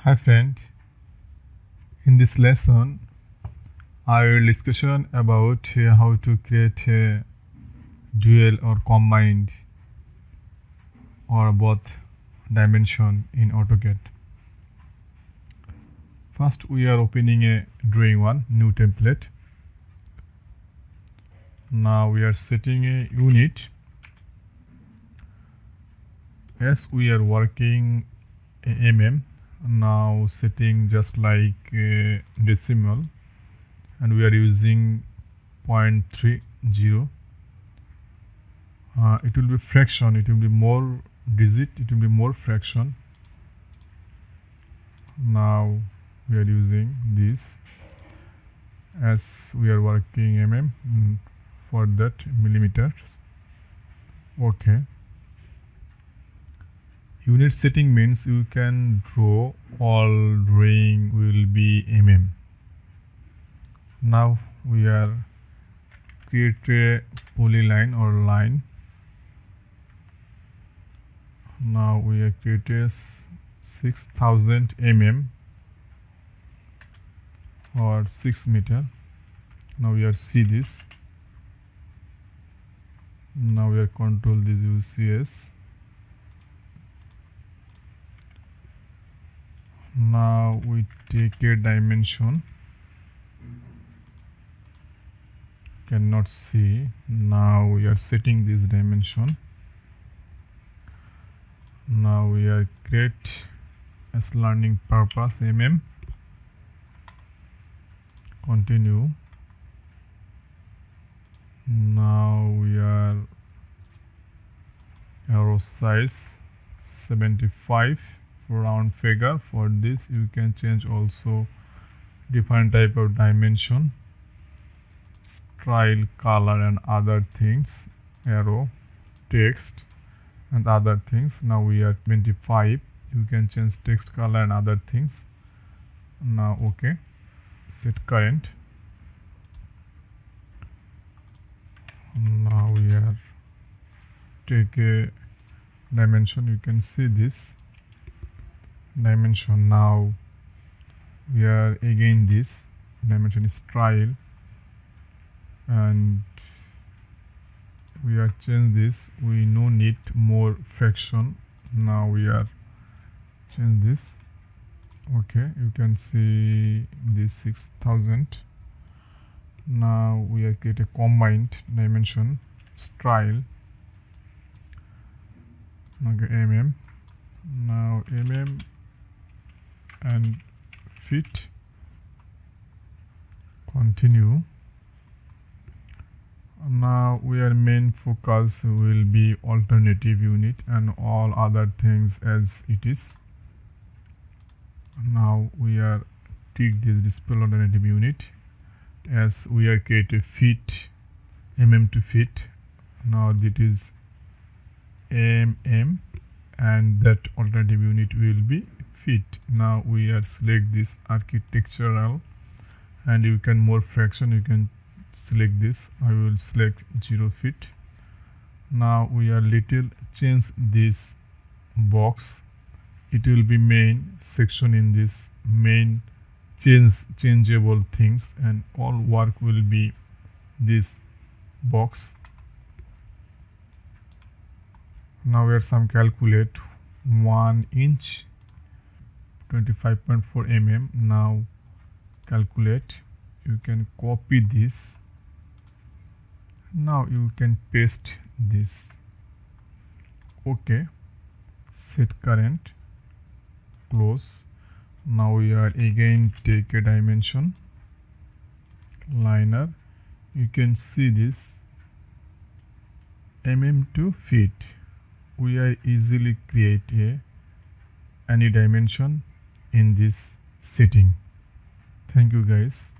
Hi friend, in this lesson I will discussion about how to create a dual or combined or both dimension in AutoCAD. First we are opening a drawing one new template. Now we are setting a unit. As we are working now setting just like a decimal, and we are using 0.30. It will be fraction, it will be more digit, it will be more fraction. Now we are using this as we are working for that millimeters. Okay, unit setting means you can draw all drawing will be Now we are create a polyline or line. Now we are created 6000 or 6 meter. Now we are see this. Now we are control this UCS. Now we take a dimension. Cannot see. Now we are setting this dimension. Now we are create as learning purpose continue. Now we are arrow size 75 for round figure. For this you can change also different type of dimension, style, color and other things, arrow, text and other things. Now we are 25. You can change text, color and other things. Now okay, set current. Now we are take a dimension. You can see this dimension. Now we are again this dimension is style, and we are change this. We no need more fraction. Now we are change this. Okay, you can see this 6000. Now we are create a combined dimension, style. Okay, now and fit. Continue. Now we are main focus will be alternative unit and all other things as it is. Now we are tick this display alternative unit as we are create a fit to fit. Now that is and that alternative unit will be fit. Now we are select this architectural, and you can more fraction, you can select this. I will select 0 feet. Now we are little change this box. It will be main section in this main changeable things, and all work will be this box. Now we are some calculate 1 inch 25.4 Now calculate. You can copy this. Now you can paste this. Okay, set current, close. Now we are again take a dimension, liner. You can see this to feet. We are easily create any dimension in this setting. Thank you guys.